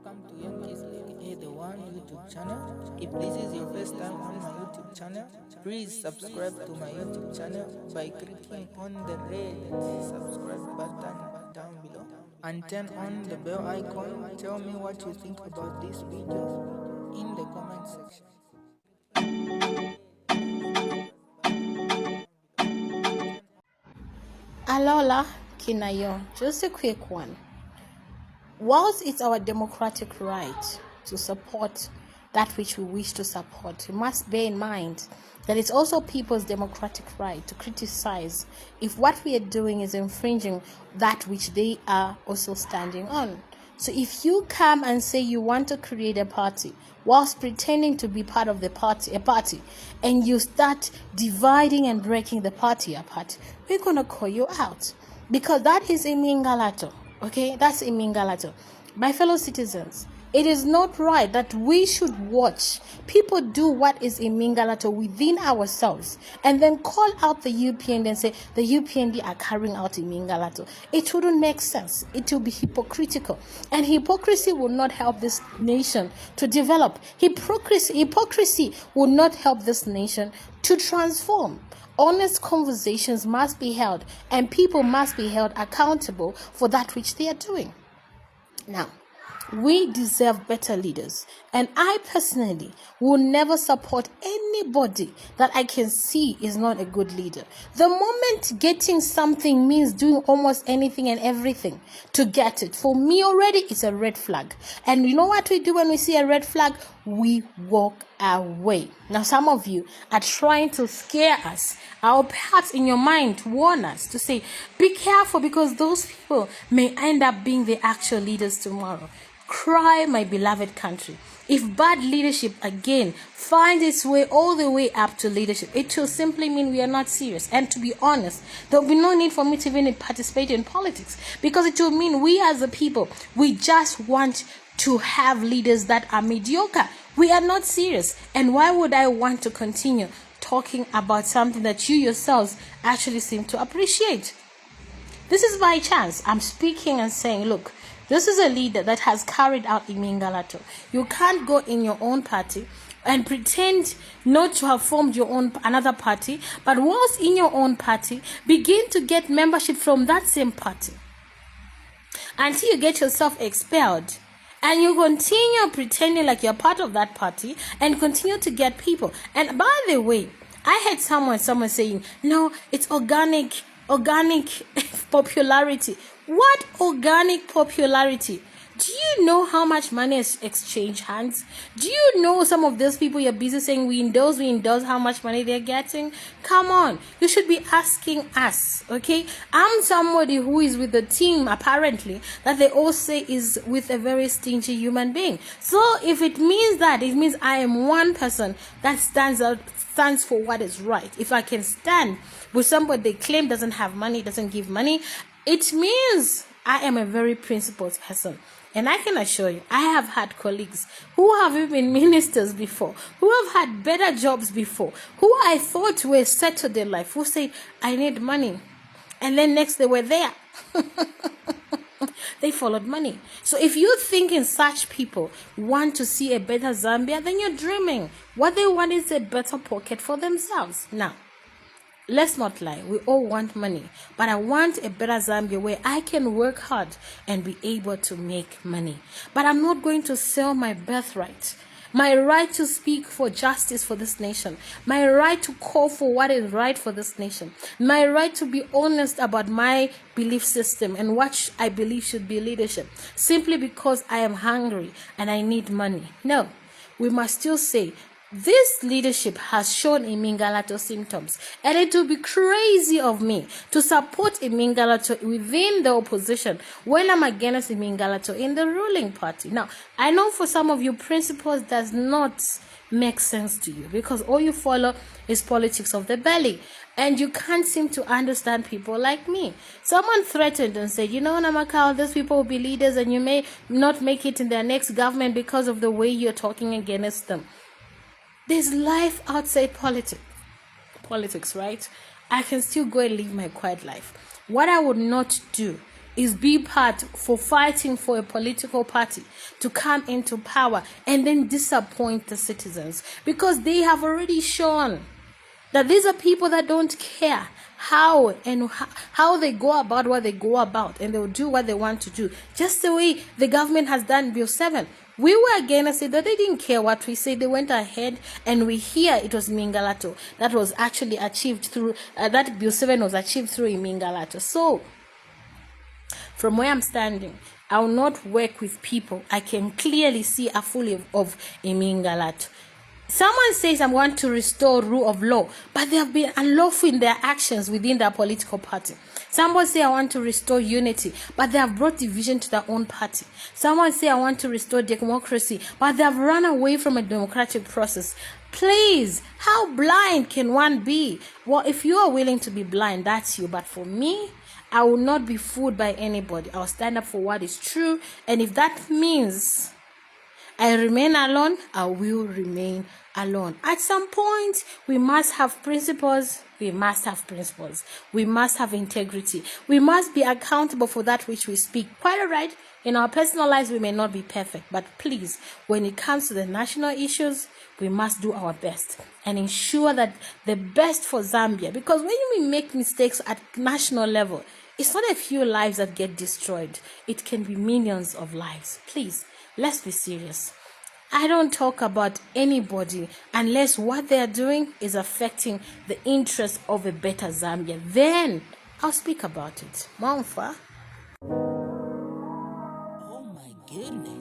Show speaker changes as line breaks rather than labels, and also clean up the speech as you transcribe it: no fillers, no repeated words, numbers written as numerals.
welcome to Young Kizzy, the one YouTube channel. If this is your first time on my YouTube channel, please subscribe to my YouTube channel by clicking on the red subscribe button down below and turn on the bell icon. Tell me what you think about this video in the comment section.
Alola Kinayo, just a quick one. Whilst it's our democratic right to support that which we wish to support, we must bear in mind that it's also people's democratic right to criticize if what we are doing is infringing that which they are also standing on. So if you come and say you want to create a party whilst pretending to be part of a party, and you start dividing and breaking the party apart, we're going to call you out. Because that is a mingalato. Okay, that's a mingalato. My fellow citizens, it is not right that we should watch people do what is a mingalato within ourselves and then call out the UPND and say the UPND are carrying out a mingalato. It wouldn't make sense. It will be hypocritical. And hypocrisy will not help this nation to develop. Hypocrisy will not help this nation to transform. Honest conversations must be held and people must be held accountable for that which they are doing. Now, we deserve better leaders, and I personally will never support anybody that I can see is not a good leader. The moment getting something means doing almost anything and everything to get it, for me already it's a red flag. And you know what we do when we see a red flag? We walk away. Now some of you are trying to scare us, or perhaps in your mind to warn us, to say be careful because those people may end up being the actual leaders tomorrow. Cry, my beloved country. If bad leadership again finds its way all the way up to leadership, it will simply mean we are not serious. And to be honest, there will be no need for me to even participate in politics, because it will mean we as a people, we just want to have leaders that are mediocre. We are not serious. And why would I want to continue talking about something that you yourselves actually seem to appreciate? This is by chance. I'm speaking and saying, look, this is a leader that has carried out Imingalato. You can't go in your own party and pretend not to have formed your own another party, but whilst in your own party, begin to get membership from that same party until you get yourself expelled. And you continue pretending like you're part of that party and continue to get people. And by the way, I heard someone saying, no, it's organic popularity. What organic popularity? Do you know how much money is exchanged hands? Do you know some of those people you're busy saying we endorse, how much money they're getting? Come on, you should be asking us, okay? I'm somebody who is with the team, apparently, that they all say is with a very stingy human being. So if it means that, it means I am one person that stands for what is right. If I can stand with somebody they claim doesn't have money, doesn't give money, it means I am a very principled person. And I can assure you, I have had colleagues who have even been ministers before, who have had better jobs before, who I thought were settled in life, who said, I need money. And then next they were there. They followed money. So if you think in such people want to see a better Zambia, then you're dreaming. What they want is a better pocket for themselves. Now, let's not lie, we all want money, but I want a better Zambia where I can work hard and be able to make money. But I'm not going to sell my birthright, my right to speak for justice for this nation, my right to call for what is right for this nation, my right to be honest about my belief system and what I believe should be leadership, simply because I am hungry and I need money. No, we must still say, this leadership has shown Imingalato symptoms, and it would be crazy of me to support Imingalato within the opposition when I'm against Imingalato in the ruling party. Now, I know for some of you, principles does not make sense to you because all you follow is politics of the belly, and you can't seem to understand people like me. Someone threatened and said, you know, Namakal, these people will be leaders and you may not make it in their next government because of the way you're talking against them. There's life outside politics, right? I can still go and live my quiet life. What I would not do is be part for fighting for a political party to come into power and then disappoint the citizens, because they have already shown that these are people that don't care how they go about what they go about, and they'll do what they want to do, just the way the government has done Bill 7. We were against it, that they didn't care what we said. They went ahead, and we hear it was Mingalato that was actually achieved through that Bill 7 was achieved through Mingalato. So from where I'm standing, I will not work with people I can clearly see are full of Imingalato. Someone says I want to restore rule of law, but they have been unlawful in their actions within their political party. Someone say I want to restore unity, but they have brought division to their own party. Someone say I want to restore democracy, but they have run away from a democratic process. Please, how blind can one be? Well, if you are willing to be blind, that's you. But for me, I will not be fooled by anybody. I'll stand up for what is true. And if that means I remain alone, I will remain alone. At some point, we must have principles. We must have principles. We must have integrity. We must be accountable for that which we speak. Quite all right. In our personal lives, we may not be perfect. But please, when it comes to the national issues, we must do our best and ensure that the best for Zambia. Because when we make mistakes at national level, it's not a few lives that get destroyed. It can be millions of lives. Please, let's be serious. I don't talk about anybody unless what they're doing is affecting the interest of a better Zambia. Then I'll speak about it. Monfa.
Oh my goodness.